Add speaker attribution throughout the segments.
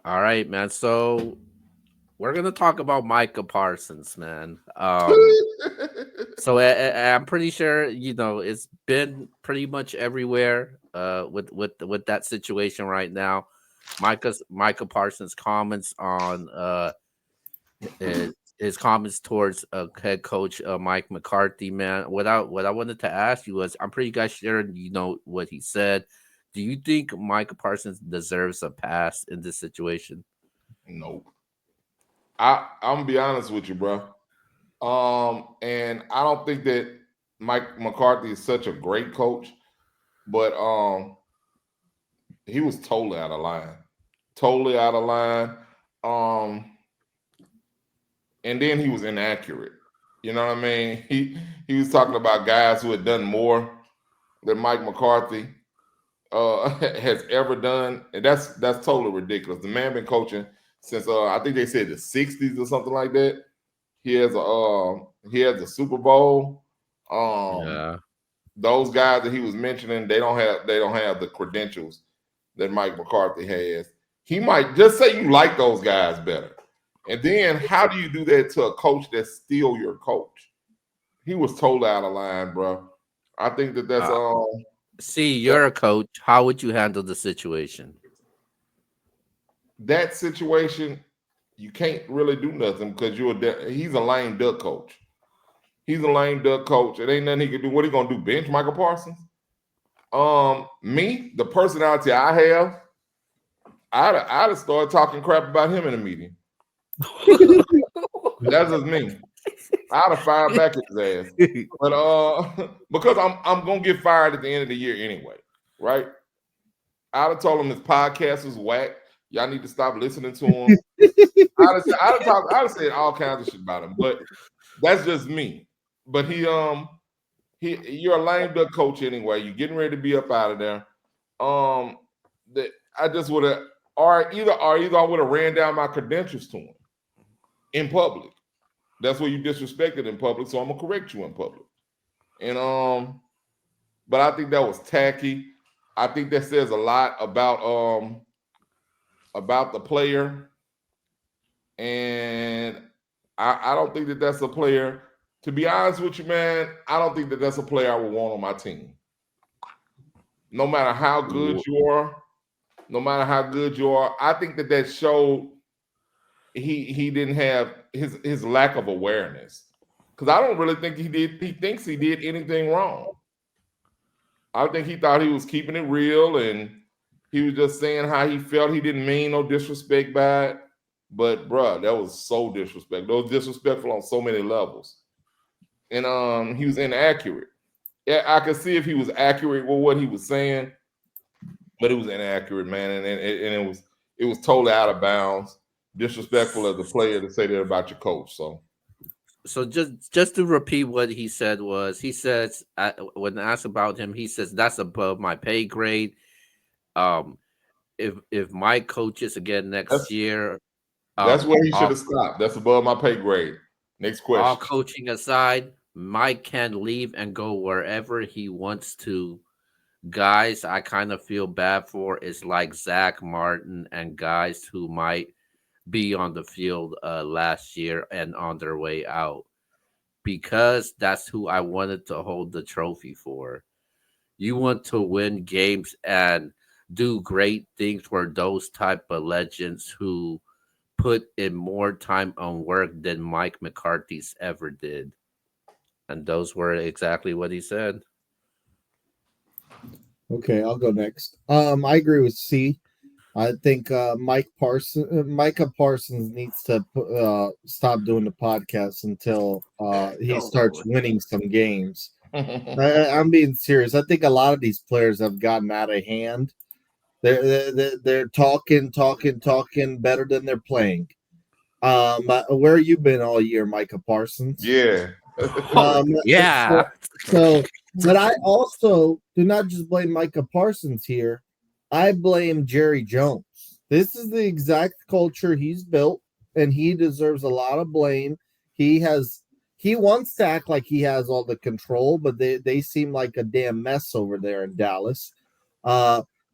Speaker 1: All right, man. So we're gonna talk about Micah Parsons, man. So I'm pretty sure it's been pretty much everywhere. With that situation right now, Micah Parsons' comments on his comments towards head coach Mike McCarthy, man. What I wanted to ask you was, I'm pretty guys sure you know what he said. Do you think Micah Parsons deserves a pass in this situation?
Speaker 2: Nope. I'm gonna be honest with you, bro. And I don't think that Mike McCarthy is such a great coach, but he was totally out of line. Totally out of line. Um, and then he was inaccurate. You know what I mean? He was talking about guys who had done more than Mike McCarthy has ever done, and that's totally ridiculous. The man been coaching since I think they said the '60s or something like that. He has a Super Bowl. Um,
Speaker 1: Yeah.
Speaker 2: those guys that he was mentioning, they don't have the credentials that Mike McCarthy has. He might just say you like those guys better. And then how do you do that to a coach that's still your coach? He was totally out of line, bro. I think that that's
Speaker 1: Uh, See,
Speaker 2: that,
Speaker 1: you're a coach. How would you handle the situation?
Speaker 2: that situation you can't really do nothing because he's a lame duck coach. He's a lame duck coach. It ain't nothing he can do. What he gonna do? Bench Michael Parsons? Me, the personality I have, I'd have started talking crap about him in a meeting. That's just me. I'd have fired back at his ass. But because I'm gonna get fired at the end of the year anyway, right? I'd have told him his podcast was whack. Y'all need to stop listening to him. I'd have said all kinds of shit about him, but that's just me. But you're a lame duck coach anyway. You're getting ready to be up out of there. Um, I just would have, or either I would have ran down my credentials to him in public. That's where you disrespected in public, so I'm gonna correct you in public. And but I think that was tacky. I think that says a lot about the player, and I don't think that that's a player. To be honest with you, man, I don't think that that's a player I would want on my team. No matter how good you are, no matter how good you are, I think that showed he didn't have his lack of awareness. Because I don't really think he did. He thinks he did anything wrong. I think he thought he was keeping it real and he was just saying how he felt. He didn't mean no disrespect by it. But bruh, that was so disrespectful. That was disrespectful on so many levels. And he was inaccurate. Yeah, I could see if he was accurate with what he was saying, but it was inaccurate, man, and it was totally out of bounds, disrespectful as a player to say that about your coach. So
Speaker 1: So just to repeat what he said was, he says, when asked about him, he says that's above my pay grade. Um, if Mike coaches again next
Speaker 2: that's
Speaker 1: year,
Speaker 2: that's where he should
Speaker 1: all
Speaker 2: have stopped. That's above my pay grade. Next
Speaker 1: all
Speaker 2: question.
Speaker 1: coaching aside, Mike can leave and go wherever he wants to. Guys, I kind of feel bad for is like Zach Martin and guys who might be on the field last year and on their way out, because that's who I wanted to hold the trophy for. You want to win games and do great things for those type of legends who put in more time on work than Mike McCarthy's ever did. And those were exactly what he said.
Speaker 3: Okay, I'll go next. I agree with C. I think Micah Parsons needs to stop doing the podcast until he starts winning some games. I'm being serious. I think a lot of these players have gotten out of hand. They're talking better than they're playing. Where you been all year, Micah Parsons?
Speaker 2: Yeah.
Speaker 1: Yeah.
Speaker 3: So, but I also do not just blame Micah Parsons here. I blame Jerry Jones. This is the exact culture he's built, and he deserves a lot of blame. He wants to act like he has all the control, but they seem like a damn mess over there in Dallas.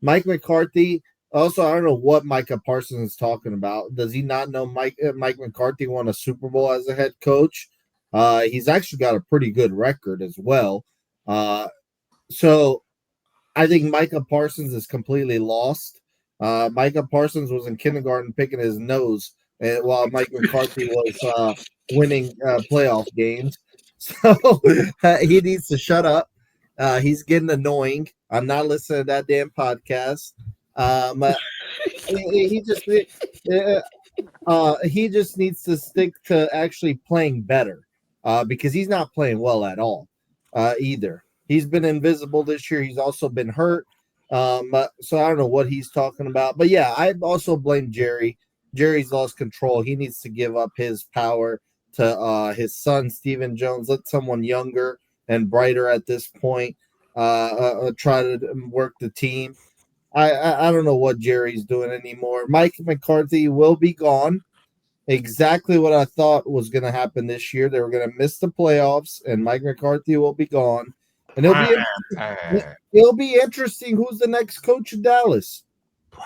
Speaker 3: Mike McCarthy, Also, I don't know what Micah Parsons is talking about. Does he not know Mike McCarthy won a Super Bowl as a head coach? He's actually got a pretty good record as well. So I think Micah Parsons is completely lost. Micah Parsons was in kindergarten picking his nose while Mike McCarthy was winning playoff games. So he needs to shut up. He's getting annoying. I'm not listening to that damn podcast. Um, he just he just needs to stick to actually playing better because he's not playing well at all either. He's been invisible this year. He's also been hurt. So I don't know what he's talking about. But yeah, I also blame Jerry. Jerry's lost control. He needs to give up his power to his son, Stephen Jones. Let someone younger and brighter at this point try to work the team. I don't know what Jerry's doing anymore. Mike McCarthy will be gone. Exactly what I thought was going to happen this year. They were going to miss the playoffs, and Mike McCarthy will be gone. And
Speaker 2: Prime time.
Speaker 3: it'll be interesting who's the next coach of Dallas.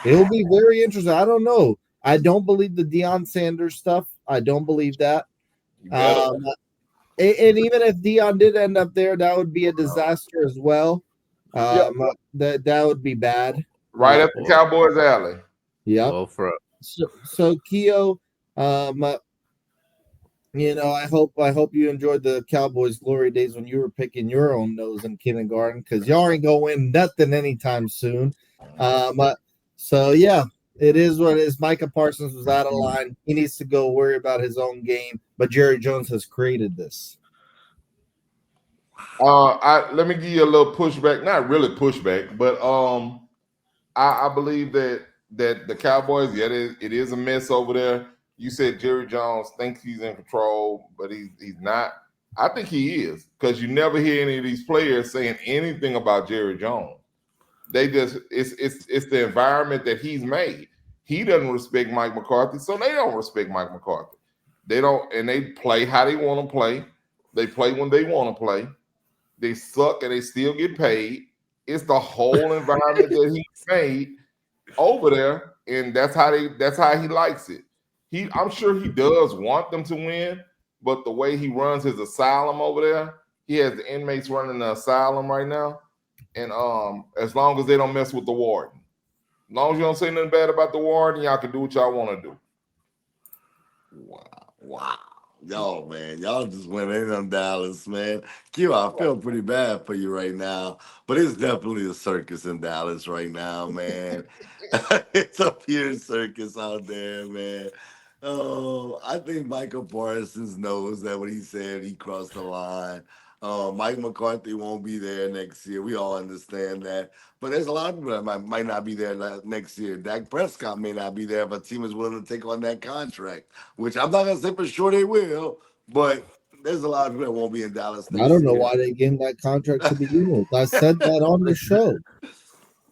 Speaker 3: It'll be very interesting. I don't know. I don't believe the Deion Sanders stuff. I don't believe that.
Speaker 2: You better.
Speaker 3: And even if Deion did end up there, that would be a disaster as well.
Speaker 2: Yep.
Speaker 3: That would be bad.
Speaker 2: Right up the Cowboys' alley.
Speaker 3: Yep.
Speaker 1: Go for it.
Speaker 3: So Keo, I hope you enjoyed the Cowboys' glory days when you were picking your own nose in kindergarten because y'all ain't gonna win nothing anytime soon. So yeah, it is what it is. Micah Parsons was out of line. He needs to go worry about his own game. But Jerry Jones has created this.
Speaker 2: Let me give you a little pushback. Not really pushback, but I believe that the Cowboys, yeah, it is a mess over there. You said Jerry Jones thinks he's in control, but he's not. I think he is because you never hear any of these players saying anything about Jerry Jones. They just it's the environment that he's made. He doesn't respect Mike McCarthy, so they don't respect Mike McCarthy. They don't, and they play how they want to play. They play when they want to play. They suck and they still get paid. It's the whole environment that he made over there, and that's how he likes it. I'm sure he does want them to win, but the way he runs his asylum over there, he has the inmates running the asylum right now. And as long as they don't mess with the warden, as long as you don't say nothing bad about the warden, y'all can do what y'all want to do.
Speaker 4: Wow. Yo, man, y'all just went in on Dallas, man. Q, I feel pretty bad for you right now, but it's definitely a circus in Dallas right now, man. It's a pure circus out there, man. Oh, I think Michael Parsons knows that when he said he crossed the line. Mike McCarthy won't be there next year. We all understand that. But there's a lot of people that might not be there next year. Dak Prescott may not be there if a team is willing to take on that contract, which I'm not going to say for sure they will, but there's a lot of people that won't be in Dallas next
Speaker 3: I don't know
Speaker 4: year.
Speaker 3: why they gave him that contract to begin with. I said that on the show.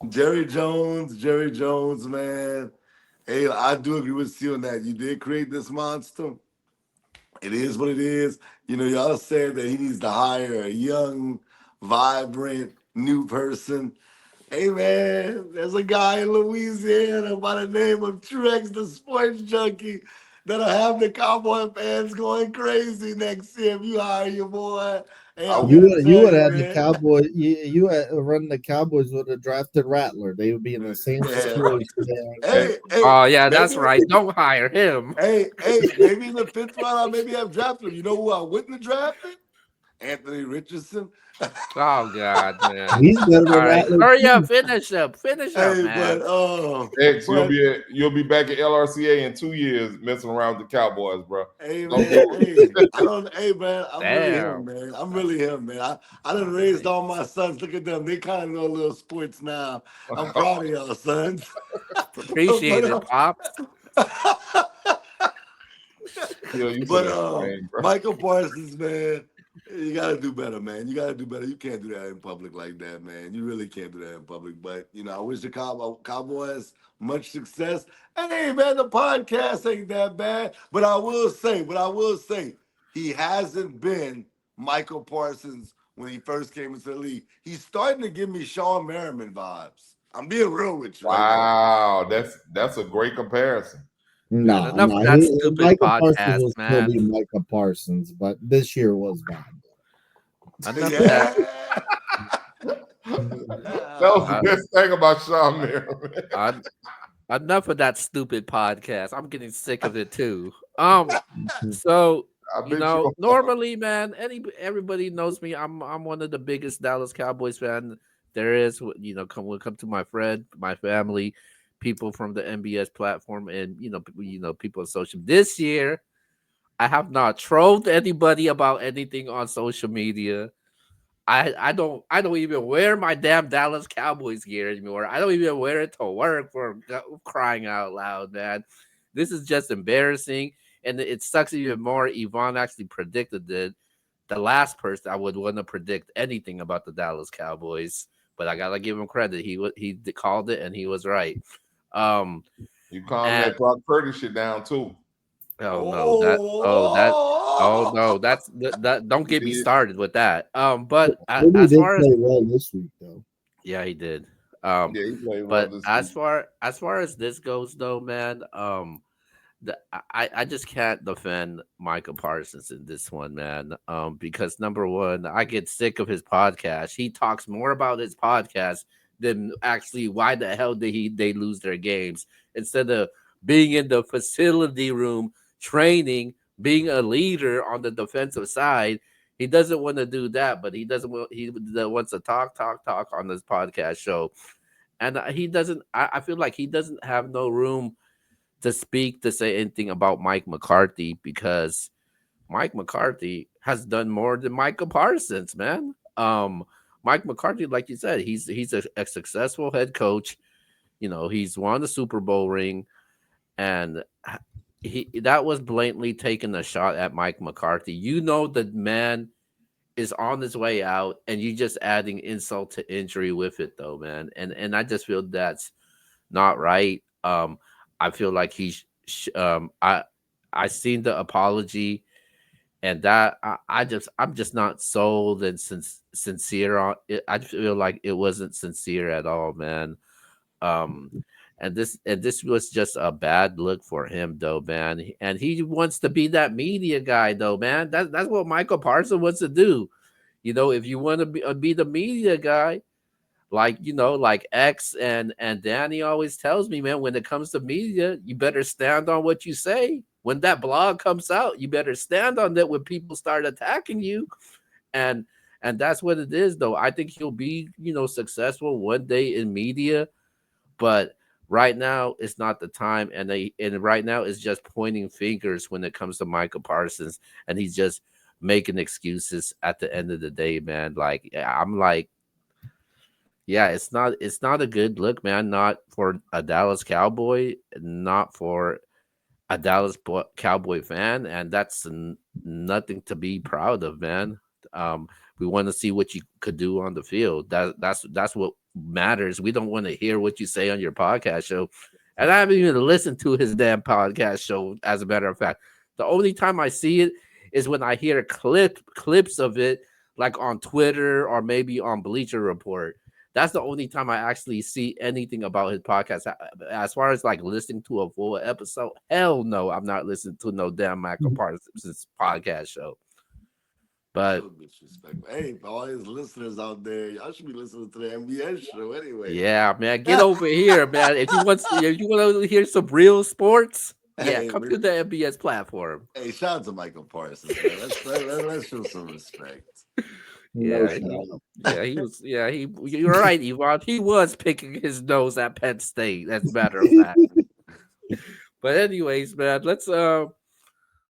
Speaker 4: Jerry Jones, man. Hey, I do agree with you on that. You did create this monster. It is what it is. Y'all said that he needs to hire a young, vibrant, new person. Hey, man, there's a guy in Louisiana by the name of Truex, the sports junkie, that'll have the Cowboy fans going crazy next year if you hire your boy. Hey, I'm
Speaker 3: You
Speaker 4: gonna
Speaker 3: would
Speaker 4: tell you,
Speaker 3: have the
Speaker 4: man.
Speaker 3: Cowboys. You had run the Cowboys would have drafted Rattler. They would be in the same
Speaker 4: Yeah.
Speaker 3: situation.
Speaker 4: Hey,
Speaker 1: Oh yeah,
Speaker 4: maybe,
Speaker 1: that's right. Don't hire him.
Speaker 4: maybe in the fifth round, I maybe have drafted him. You know who I wouldn't have drafted? Anthony Richardson.
Speaker 1: Oh God, man.
Speaker 3: He's better
Speaker 1: All
Speaker 3: than
Speaker 1: right,
Speaker 3: Rattler
Speaker 1: hurry up,
Speaker 3: too.
Speaker 1: finish up,
Speaker 4: Hey,
Speaker 1: man.
Speaker 2: X,
Speaker 4: but
Speaker 2: you'll be back at LRCA in 2 years messing around with the Cowboys, bro.
Speaker 4: hey,
Speaker 2: Don't
Speaker 4: man,
Speaker 2: do it.
Speaker 4: hey, man, I'm really him,
Speaker 1: Damn,
Speaker 4: man. I'm really him, man. I done raised all my sons. Look at them. They kind of know a little sports now. I'm proud of y'all, sons.
Speaker 1: appreciate it,
Speaker 4: but,
Speaker 1: pops.
Speaker 2: Yeah, you said
Speaker 4: but
Speaker 2: that lame, bro.
Speaker 4: Michael Parsons, man, you gotta do better, man. You gotta do better. You can't do that in public like that, man. You really can't do that in public. But I wish the Cowboys much success. And hey, man, the podcast ain't that bad. But I will say, he hasn't been Michael Parsons when he first came into the league. He's starting to give me Sean Merriman vibes. I'm being real with you.
Speaker 2: Wow, that's a great comparison.
Speaker 1: Man,
Speaker 3: No,
Speaker 1: enough of
Speaker 3: no.
Speaker 1: that stupid
Speaker 3: Micah Parsons
Speaker 1: podcast,
Speaker 3: will still
Speaker 1: man.
Speaker 3: be Micah Parsons, but this year was bad.
Speaker 1: Enough of that.
Speaker 4: Yeah.
Speaker 2: That was the
Speaker 1: Uh,
Speaker 2: best thing about Sean Merriman.
Speaker 1: en- Enough of that stupid podcast. I'm getting sick of it too. So
Speaker 2: I bet you.
Speaker 1: normally, man, everybody knows me. I'm one of the biggest Dallas Cowboys fan there is. When it come to my friend, my family, people from the MBS platform, and people on social. This year, I have not trolled anybody about anything on social media. I don't even wear my damn Dallas Cowboys gear anymore. I don't even wear it to work for crying out loud, man. This is just embarrassing, and it sucks even more. Yvonne actually predicted it. The last person I would want to predict anything about the Dallas Cowboys, but I gotta give him credit. He called it and he was right. Um,
Speaker 2: You calm
Speaker 1: and
Speaker 2: that Brock Purdy shit down too.
Speaker 1: oh no, oh
Speaker 4: Oh.
Speaker 1: no, that don't
Speaker 2: He
Speaker 1: get me
Speaker 2: did.
Speaker 1: started with that. But
Speaker 3: Rudy
Speaker 1: as
Speaker 3: did
Speaker 1: far as
Speaker 3: play well this week, though.
Speaker 1: yeah, he did. Um,
Speaker 2: Yeah, he played well
Speaker 1: but
Speaker 2: this week.
Speaker 1: as far as this goes, though, man, I just can't defend Micah Parsons in this one, man. Because number one, I get sick of his podcast. He talks more about his podcast than actually why the hell they lose their games instead of being in the facility room training, being a leader on the defensive side. He doesn't want to do that, but he wants to talk on this podcast show, and he doesn't. I feel like he doesn't have no room to speak to say anything about Mike McCarthy because Mike McCarthy has done more than Micah Parsons, man. Mike McCarthy, like you said, he's a successful head coach. He's won the Super Bowl ring, and he that was blatantly taking a shot at Mike McCarthy. The man is on his way out, and you just adding insult to injury with it, though, man. And I just feel that's not right. I feel like I seen the apology, and that I'm just not sold and sincere on it. I feel like it wasn't sincere at all, man. Um, and this was just a bad look for him, though, man. And he wants to be that media guy, though, man. That's what Michael Parsons wants to do. If you want to be the media guy, like X and Danny always tells me, man, when it comes to media, you better stand on what you say. When that blog comes out, you better stand on that when people start attacking you. And and that's what it is, though. I think he'll be, successful one day in media, but right now it's not the time. And right now it's just pointing fingers when it comes to Michael Parsons, and he's just making excuses at the end of the day, man. Like I'm like, yeah, it's not a good look, man. Not for a Dallas Cowboy, not for a Cowboy fan, and that's nothing to be proud of, man. Um, we want to see what you could do on the field. That's what matters. We don't want to hear what you say on your podcast show, and I haven't even listened to his damn podcast show. As a matter of fact, the only time I see it is when I hear clips of it, like on Twitter or maybe on Bleacher Report. That's the only time I actually see anything about his podcast. As far as like listening to a full episode, hell no, I'm not listening to no damn Michael Parsons podcast show. But
Speaker 4: So disrespectful. Hey, for all his listeners out there, y'all should be listening to the NBA show anyway.
Speaker 1: yeah, man, get over here, man. If you want to hear some real sports, yeah,
Speaker 4: Hey,
Speaker 1: come to the MBS platform.
Speaker 4: hey, shout out to Michael Parsons, man. Let's show some respect.
Speaker 3: No
Speaker 1: Yeah,
Speaker 3: shot.
Speaker 1: he was. Yeah, you're right, Yvonne. He was picking his nose at Penn State. As a matter of fact. But anyways, man, let's